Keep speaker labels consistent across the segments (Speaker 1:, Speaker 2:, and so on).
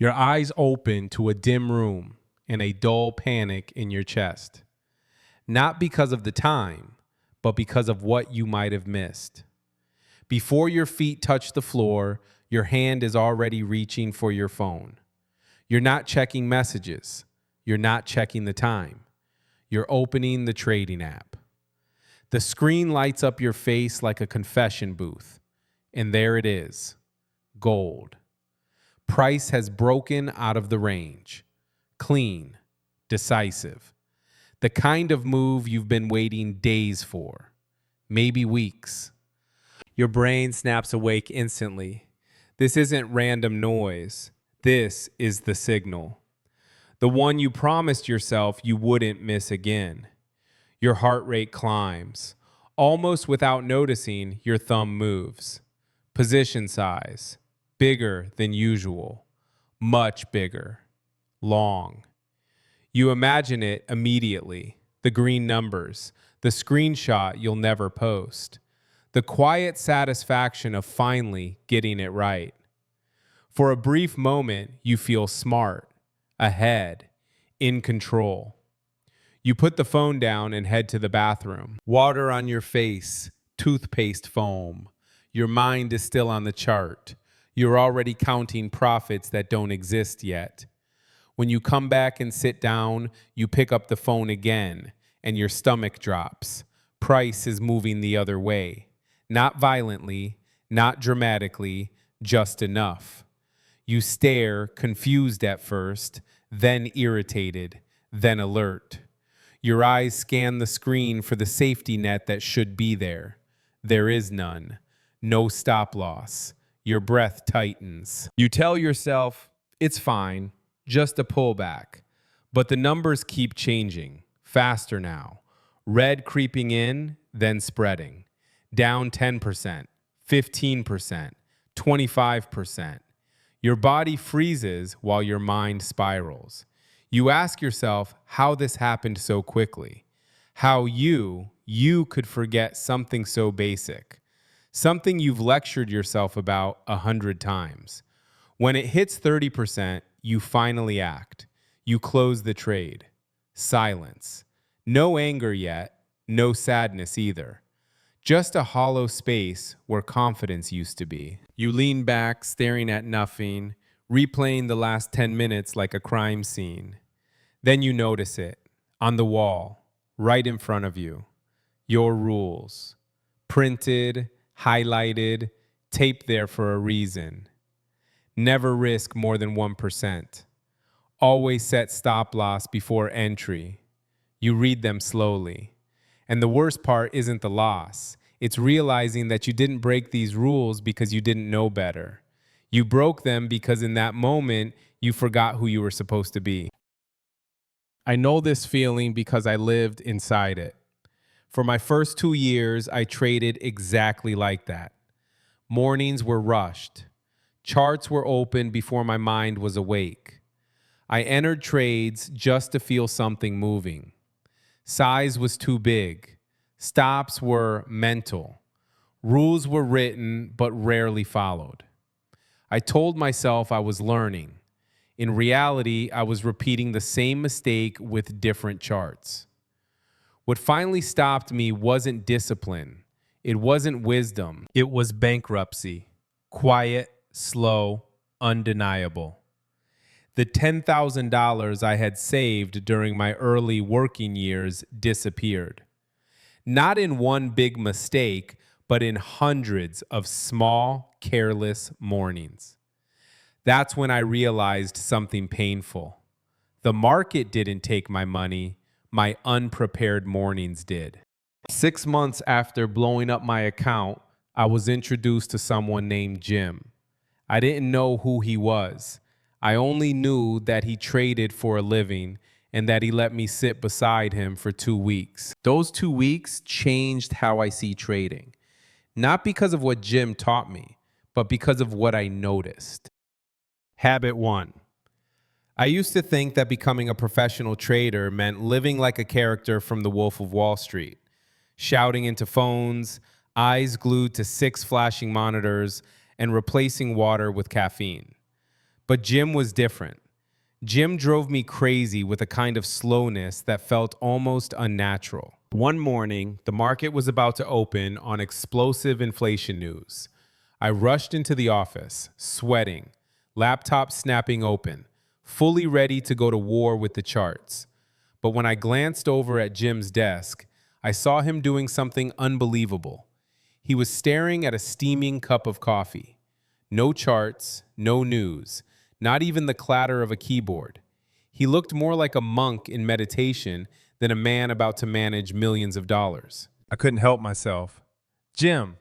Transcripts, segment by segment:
Speaker 1: Your eyes open to a dim room and a dull panic in your chest. Not because of the time, but because of what you might have missed. Before your feet touch the floor, your hand is already reaching for your phone. You're not checking messages. You're not checking the time. You're opening the trading app. The screen lights up your face like a confession booth. And there it is, gold. Price has broken out of the range. Clean, decisive. The kind of move you've been waiting days for, maybe weeks. Your brain snaps awake instantly. This isn't random noise. This is the signal. The one you promised yourself you wouldn't miss again. Your heart rate climbs. Almost without noticing, your thumb moves. Position size. Bigger than usual. Much bigger. Long. You imagine it immediately. The green numbers. The screenshot you'll never post. The quiet satisfaction of finally getting it right. For a brief moment, you feel smart, ahead, in control. You put the phone down and head to the bathroom. Water on your face, toothpaste foam. Your mind is still on the chart. You're already counting profits that don't exist yet. When you come back and sit down, you pick up the phone again, and your stomach drops. Price is moving the other way. Not violently, not dramatically, just enough. You stare, confused at first, then irritated, then alert. Your eyes scan the screen for the safety net that should be there. There is none. No stop loss. Your breath tightens. You tell yourself, it's fine, just a pullback. But the numbers keep changing, faster now. Red creeping in, then spreading. Down 10%, 15%, 25%. Your body freezes while your mind spirals. You ask yourself how this happened so quickly. How you could forget something so basic. Something you've lectured yourself about 100 times. When it hits 30%, you finally act. You close the trade. Silence. No anger yet, no sadness either. Just a hollow space where confidence used to be. You lean back, staring at nothing, replaying the last 10 minutes like a crime scene. Then you notice it, on the wall, right in front of you. Your rules. Printed, highlighted, taped there for a reason. Never risk more than 1%. Always set stop loss before entry. You read them slowly. And the worst part isn't the loss. It's realizing that you didn't break these rules because you didn't know better. You broke them because in that moment, you forgot who you were supposed to be. I know this feeling because I lived inside it. For my first 2 years, I traded exactly like that. Mornings were rushed. Charts were open before my mind was awake. I entered trades just to feel something moving. Size was too big. Stops were mental. Rules were written but rarely followed. I told myself I was learning. In reality, I was repeating the same mistake with different charts. What finally stopped me wasn't discipline. It wasn't wisdom. It was bankruptcy. Quiet, slow, undeniable. The $10,000 I had saved during my early working years disappeared. Not in one big mistake, but in hundreds of small, careless mornings. That's when I realized something painful. The market didn't take my money, my unprepared mornings did. 6 months after blowing up my account, I was introduced to someone named Jim. I didn't know who he was. I only knew that he traded for a living and that he let me sit beside him for 2 weeks. Those 2 weeks changed how I see trading. Not because of what Jim taught me, but because of what I noticed. Habit 1. I used to think that becoming a professional trader meant living like a character from The Wolf of Wall Street, shouting into phones, eyes glued to 6 flashing monitors, and replacing water with caffeine. But Jim was different. Jim drove me crazy with a kind of slowness that felt almost unnatural. One morning, the market was about to open on explosive inflation news. I rushed into the office, sweating, laptop snapping open, fully ready to go to war with the charts. But when I glanced over at Jim's desk, I saw him doing something unbelievable. He was staring at a steaming cup of coffee. No charts, no news, not even the clatter of a keyboard. He looked more like a monk in meditation than a man about to manage millions of dollars. I couldn't help myself. Jim,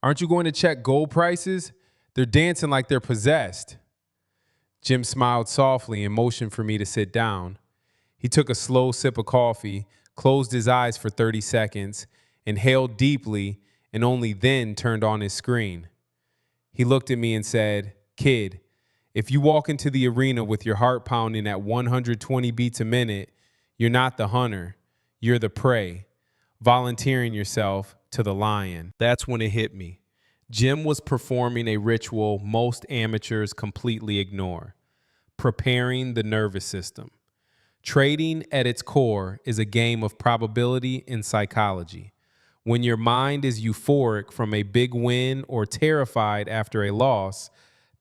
Speaker 1: aren't you going to check gold prices? They're dancing like they're possessed. Jim smiled softly and motioned for me to sit down. He took a slow sip of coffee, closed his eyes for 30 seconds, inhaled deeply, and only then turned on his screen. He looked at me and said, "Kid, if you walk into the arena with your heart pounding at 120 beats a minute, you're not the hunter, you're the prey, volunteering yourself to the lion." That's when it hit me. Jim was performing a ritual most amateurs completely ignore: preparing the nervous system. Trading at its core is a game of probability and psychology. When your mind is euphoric from a big win or terrified after a loss,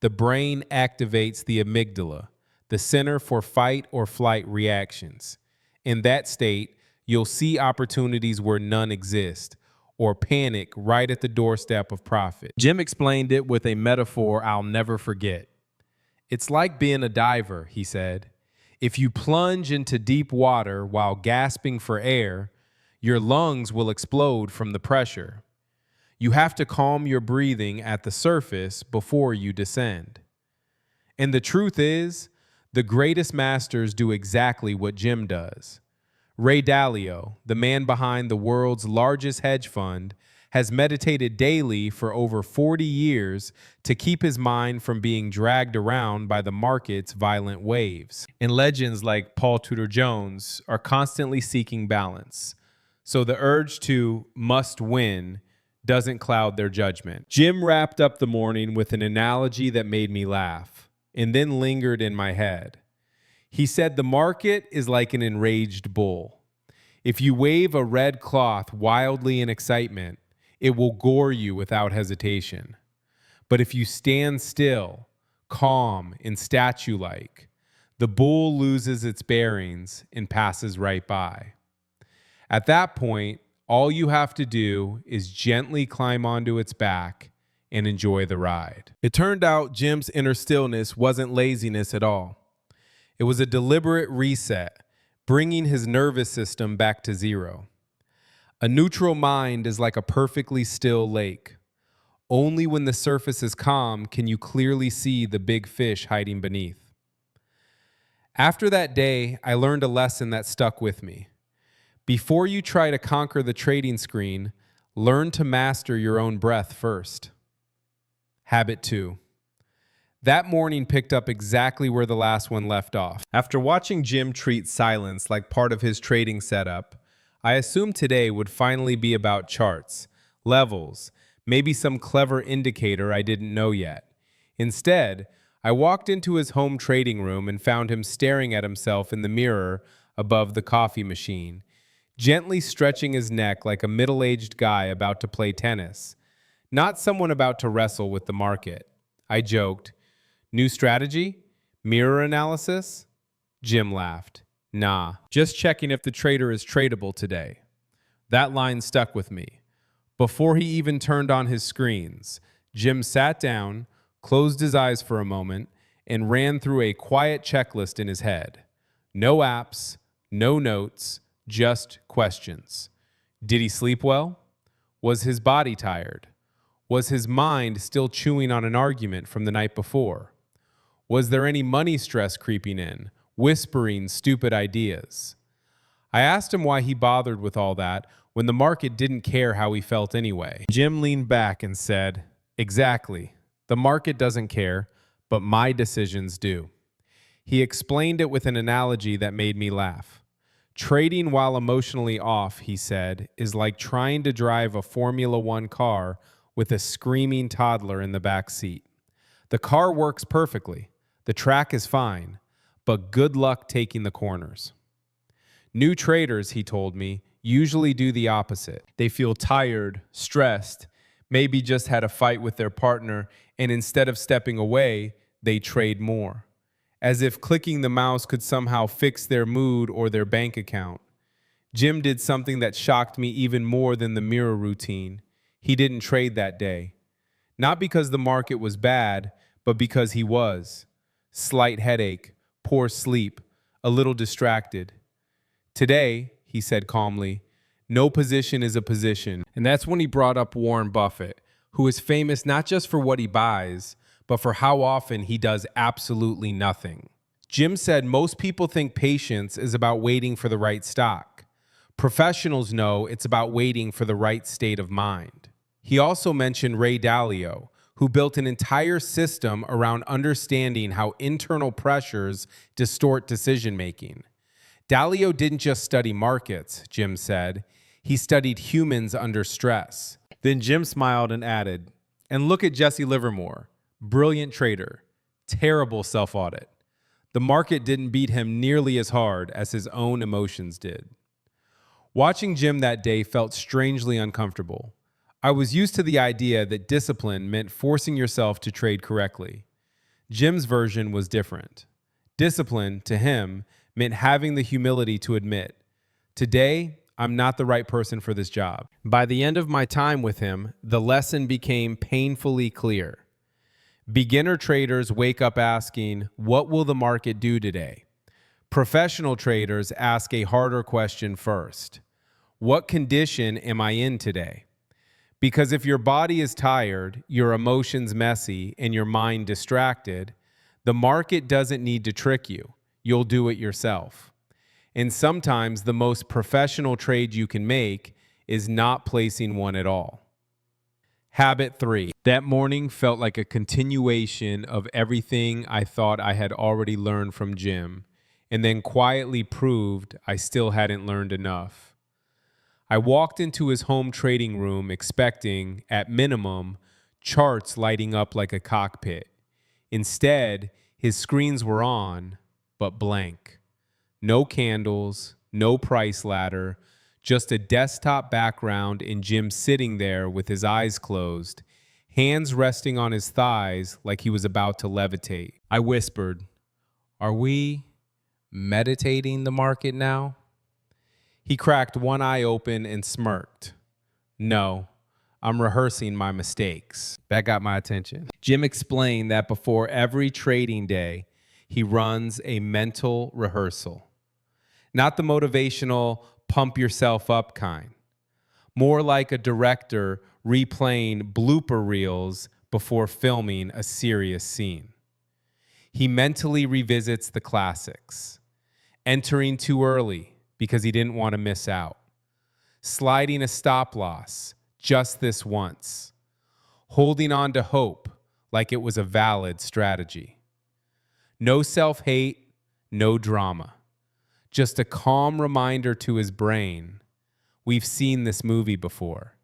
Speaker 1: the brain activates the amygdala, the center for fight or flight reactions. In that state, you'll see opportunities where none exist, or panic right at the doorstep of profit. Jim explained it with a metaphor I'll never forget. It's like being a diver, he said. If you plunge into deep water while gasping for air, your lungs will explode from the pressure. You have to calm your breathing at the surface before you descend. And the truth is, the greatest masters do exactly what Jim does. Ray Dalio, the man behind the world's largest hedge fund, has meditated daily for over 40 years to keep his mind from being dragged around by the market's violent waves. And legends like Paul Tudor Jones are constantly seeking balance, so the urge to must win doesn't cloud their judgment. Jim wrapped up the morning with an analogy that made me laugh, and then lingered in my head. He said the market is like an enraged bull. If you wave a red cloth wildly in excitement, it will gore you without hesitation. But if you stand still, calm and statue-like, the bull loses its bearings and passes right by. At that point, all you have to do is gently climb onto its back and enjoy the ride. It turned out Jim's inner stillness wasn't laziness at all. It was a deliberate reset, bringing his nervous system back to zero. A neutral mind is like a perfectly still lake. Only when the surface is calm can you clearly see the big fish hiding beneath. After that day, I learned a lesson that stuck with me. Before you try to conquer the trading screen, learn to master your own breath first. Habit 2. That morning picked up exactly where the last one left off. After watching Jim treat silence like part of his trading setup, I assumed today would finally be about charts, levels, maybe some clever indicator I didn't know yet. Instead, I walked into his home trading room and found him staring at himself in the mirror above the coffee machine, gently stretching his neck like a middle-aged guy about to play tennis, not someone about to wrestle with the market. I joked, "New strategy? Mirror analysis?" Jim laughed. "Nah, just checking if the trader is tradable today." That line stuck with me. Before he even turned on his screens, Jim sat down, closed his eyes for a moment, and ran through a quiet checklist in his head. No apps, no notes, just questions. Did he sleep well? Was his body tired? Was his mind still chewing on an argument from the night before? Was there any money stress creeping in, whispering stupid ideas? I asked him why he bothered with all that when the market didn't care how he felt anyway. Jim leaned back and said, "Exactly. The market doesn't care, but my decisions do." He explained it with an analogy that made me laugh. Trading while emotionally off, he said, is like trying to drive a Formula One car with a screaming toddler in the back seat. The car works perfectly. The The track is fine, but good luck taking the corners. New traders, he told me, usually do the opposite. They feel tired, stressed, maybe just had a fight with their partner, and instead of stepping away, they trade more, as if clicking the mouse could somehow fix their mood or their bank account. Jim did something that shocked me even more than the mirror routine. He didn't trade that day. Not because the market was bad, but because he was. Slight headache, poor sleep, a little distracted. Today, he said calmly, no position is a position. And that's when he brought up Warren Buffett, who is famous not just for what he buys, but for how often he does absolutely nothing. Jim said most people think patience is about waiting for the right stock. Professionals know it's about waiting for the right state of mind. He also mentioned Ray Dalio, who built an entire system around understanding how internal pressures distort decision-making. Dalio didn't just study markets, Jim said. He studied humans under stress. Then Jim smiled and added, and look at Jesse Livermore, brilliant trader, terrible self-audit. The market didn't beat him nearly as hard as his own emotions did. Watching Jim that day felt strangely uncomfortable. I was used to the idea that discipline meant forcing yourself to trade correctly. Jim's version was different. Discipline, to him, meant having the humility to admit, today, I'm not the right person for this job. By the end of my time with him, the lesson became painfully clear. Beginner traders wake up asking, what will the market do today? Professional traders ask a harder question first. What condition am I in today? Because if your body is tired, your emotions messy, and your mind distracted, the market doesn't need to trick you. You'll do it yourself. And sometimes the most professional trade you can make is not placing one at all. Habit 3. That morning felt like a continuation of everything I thought I had already learned from Jim, and then quietly proved I still hadn't learned enough. I walked into his home trading room expecting, at minimum, charts lighting up like a cockpit. Instead, his screens were on, but blank. No candles, no price ladder, just a desktop background and Jim sitting there with his eyes closed, hands resting on his thighs like he was about to levitate. I whispered, "Are we meditating the market now?" He cracked one eye open and smirked. "No, I'm rehearsing my mistakes." That got my attention. Jim explained that before every trading day, he runs a mental rehearsal. Not the motivational, pump yourself up kind. More like a director replaying blooper reels before filming a serious scene. He mentally revisits the classics. Entering too early because he didn't want to miss out. Sliding a stop loss just this once. Holding on to hope like it was a valid strategy. No self-hate, no drama. Just a calm reminder to his brain, we've seen this movie before.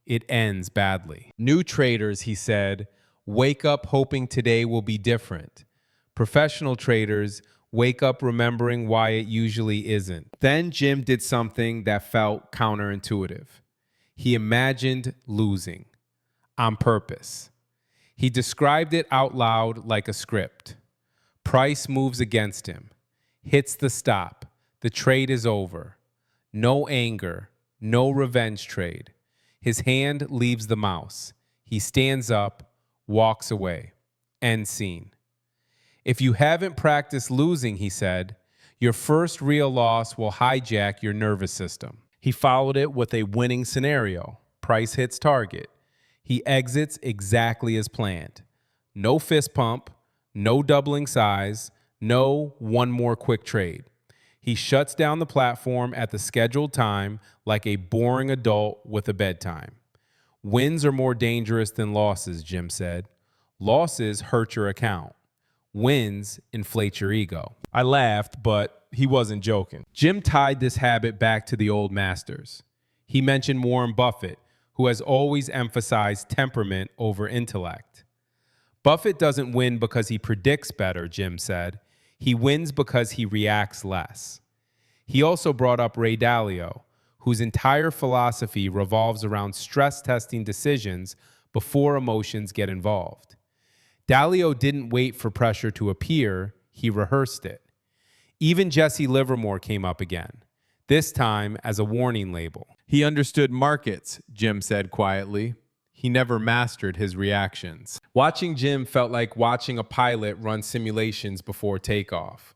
Speaker 1: It ends badly. New traders, he said, wake up hoping today will be different. Professional traders wake up remembering why it usually isn't. Then Jim did something that felt counterintuitive. He imagined losing on purpose. He described it out loud like a script. Price moves against him, hits the stop. The trade is over. No anger, no revenge trade. His hand leaves the mouse. He stands up, walks away. End scene. If you haven't practiced losing, he said, your first real loss will hijack your nervous system. He followed it with a winning scenario. Price hits target. He exits exactly as planned. No fist pump, no doubling size, no one more quick trade. He shuts down the platform at the scheduled time like a boring adult with a bedtime. Wins are more dangerous than losses, Jim said. Losses hurt your account. Wins inflate your ego. I laughed, but he wasn't joking. Jim tied this habit back to the old masters. He mentioned Warren Buffett, who has always emphasized temperament over intellect. Buffett doesn't win because he predicts better, Jim said. He wins because he reacts less. He also brought up Ray Dalio, whose entire philosophy revolves around stress testing decisions before emotions get involved. Dalio didn't wait for pressure to appear, he rehearsed it. Even Jesse Livermore came up again, this time as a warning label.
Speaker 2: He understood markets, Jim said quietly. He never mastered his reactions.
Speaker 1: Watching Jim felt like watching a pilot run simulations before takeoff.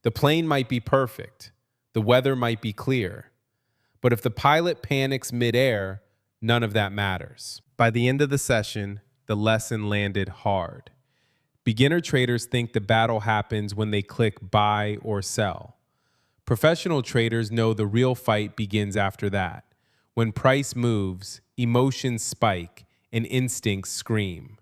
Speaker 1: The plane might be perfect. The weather might be clear. But if the pilot panics midair, none of that matters. By the end of the session, the lesson landed hard. Beginner traders think the battle happens when they click buy or sell. Professional traders know the real fight begins after that. When price moves, emotions spike and instincts scream.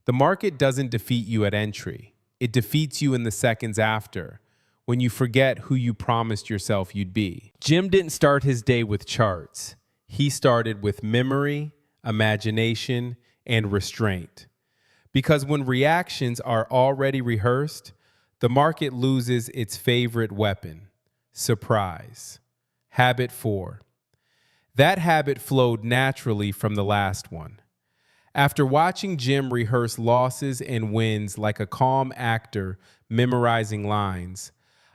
Speaker 1: The market doesn't defeat you at entry. It defeats you in the seconds after, when you forget who you promised yourself you'd be. Jim didn't start his day with charts. He started with memory, imagination, and restraint. Because when reactions are already rehearsed, the market loses its favorite weapon, surprise. Habit 4. That habit flowed naturally from the last one. After watching Jim rehearse losses and wins like a calm actor memorizing lines,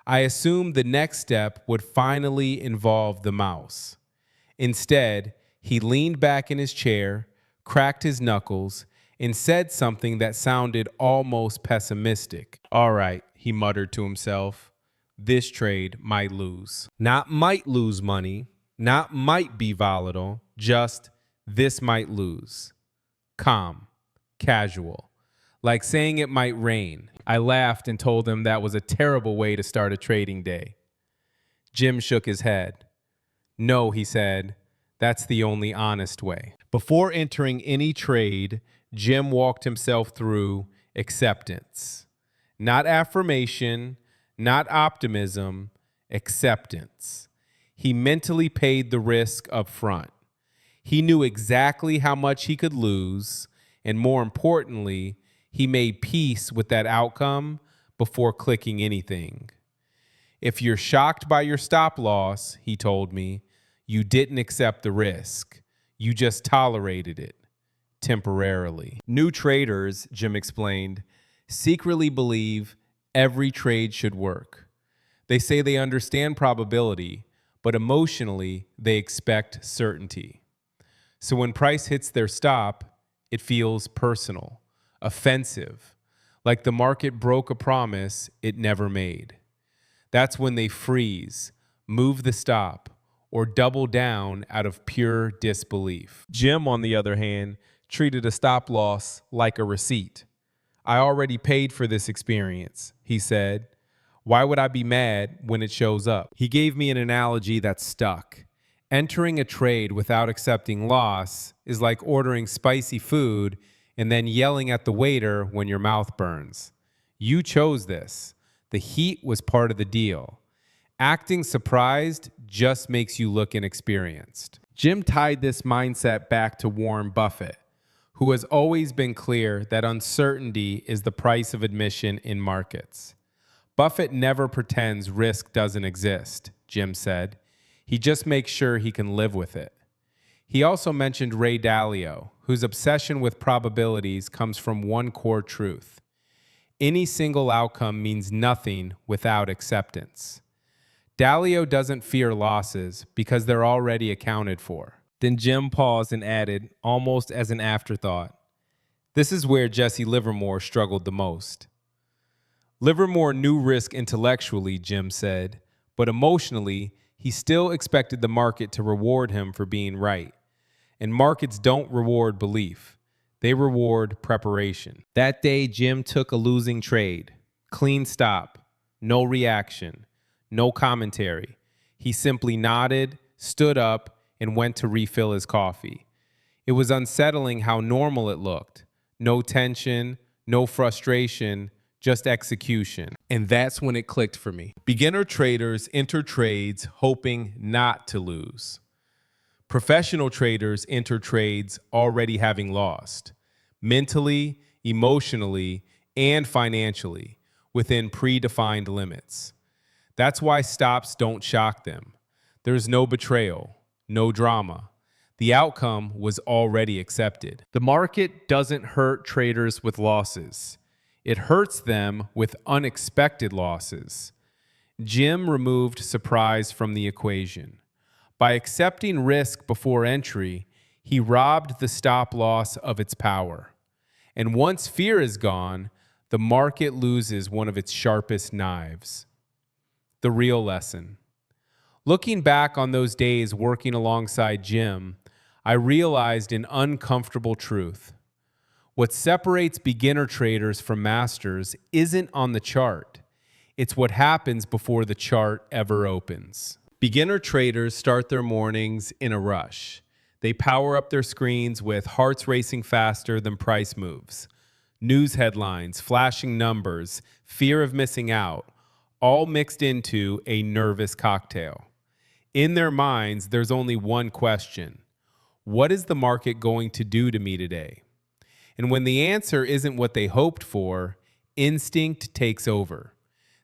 Speaker 1: I assumed the next step would finally involve the mouse. Instead, he leaned back in his chair, cracked his knuckles, and said something that sounded almost pessimistic. "All right," he muttered to himself, "this trade might lose." Not might lose money, not might be volatile, just this might lose. Calm, casual, like saying it might rain. I laughed and told him that was a terrible way to start a trading day. Jim shook his head. "No," he said, "that's the only honest way." Before entering any trade, Jim walked himself through acceptance. Not affirmation, not optimism, acceptance. He mentally paid the risk up front. He knew exactly how much he could lose, and more importantly, he made peace with that outcome before clicking anything. "If you're shocked by your stop loss," he told me, "you didn't accept the risk. You just tolerated it. Temporarily." New traders, Jim explained, secretly believe every trade should work. They say they understand probability, but emotionally, they expect certainty. So when price hits their stop, it feels personal, offensive, like the market broke a promise it never made. That's when they freeze, move the stop, or double down out of pure disbelief. Jim, on the other hand, treated a stop loss like a receipt. "I already paid for this experience," he said. "Why would I be mad when it shows up?" He gave me an analogy that stuck. Entering a trade without accepting loss is like ordering spicy food and then yelling at the waiter when your mouth burns. You chose this. The heat was part of the deal. Acting surprised just makes you look inexperienced. Jim tied this mindset back to Warren Buffett, who has always been clear that uncertainty is the price of admission in markets. Buffett never pretends risk doesn't exist, Jim said. He just makes sure he can live with it. He also mentioned Ray Dalio, whose obsession with probabilities comes from one core truth. Any single outcome means nothing without acceptance. Dalio doesn't fear losses because they're already accounted for. Then Jim paused and added, almost as an afterthought, "This is where Jesse Livermore struggled the most." Livermore knew risk intellectually, Jim said, but emotionally, he still expected the market to reward him for being right. And markets don't reward belief. They reward preparation. That day, Jim took a losing trade. Clean stop. No reaction. No commentary. He simply nodded, stood up, and went to refill his coffee. It was unsettling how normal it looked. No tension, no frustration, just execution. And that's when it clicked for me. Beginner traders enter trades hoping not to lose. Professional traders enter trades already having lost, mentally, emotionally, and financially within predefined limits. That's why stops don't shock them. There's no betrayal, no drama. The outcome was already accepted. The market doesn't hurt traders with losses. It hurts them with unexpected losses. Jim removed surprise from the equation. By accepting risk before entry, he robbed the stop loss of its power. And once fear is gone, the market loses one of its sharpest knives. The real lesson. Looking back on those days working alongside Jim, I realized an uncomfortable truth. What separates beginner traders from masters isn't on the chart. It's what happens before the chart ever opens. Beginner traders start their mornings in a rush. They power up their screens with hearts racing faster than price moves. News headlines, flashing numbers, fear of missing out, all mixed into a nervous cocktail. In their minds, there's only one question. What is the market going to do to me today? And when the answer isn't what they hoped for, instinct takes over.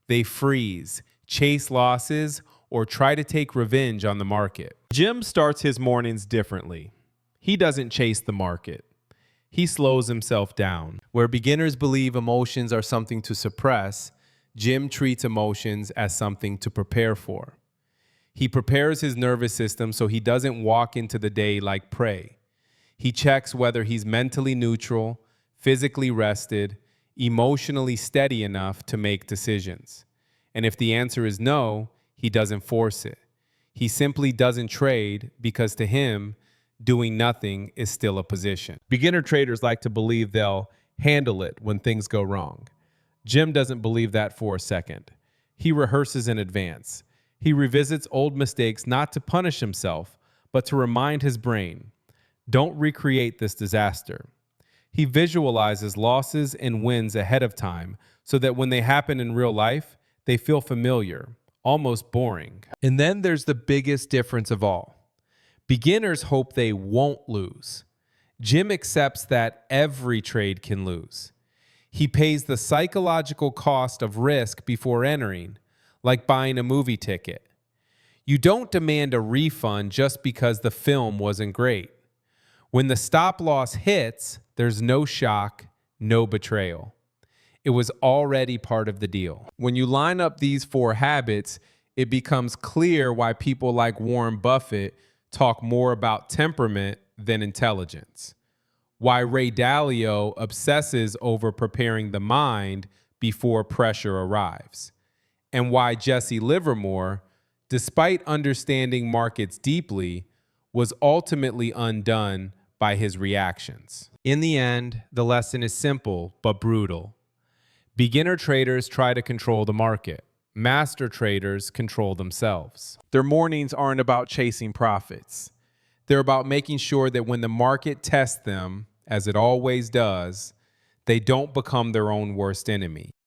Speaker 1: They freeze, chase losses, or try to take revenge on the market. Jim starts his mornings differently. He doesn't chase the market. He slows himself down. Where beginners believe emotions are something to suppress, Jim treats emotions as something to prepare for. He prepares his nervous system so he doesn't walk into the day like prey. He checks whether he's mentally neutral, physically rested, emotionally steady enough to make decisions. And if the answer is no, he doesn't force it. He simply doesn't trade because to him, doing nothing is still a position. Beginner traders like to believe they'll handle it when things go wrong. Jim doesn't believe that for a second. He rehearses in advance. He revisits old mistakes not to punish himself, but to remind his brain, don't recreate this disaster. He visualizes losses and wins ahead of time so that when they happen in real life, they feel familiar, almost boring. And then there's the biggest difference of all. Beginners hope they won't lose. Jim accepts that every trade can lose. He pays the psychological cost of risk before entering, like buying a movie ticket. You don't demand a refund just because the film wasn't great. When the stop loss hits, there's no shock, no betrayal. It was already part of the deal. When you line up these 4 habits, it becomes clear why people like Warren Buffett talk more about temperament than intelligence. Why Ray Dalio obsesses over preparing the mind before pressure arrives. And why Jesse Livermore, despite understanding markets deeply, was ultimately undone by his reactions. In the end, the lesson is simple but brutal. Beginner traders try to control the market. Master traders control themselves. Their mornings aren't about chasing profits. They're about making sure that when the market tests them, as it always does, they don't become their own worst enemy.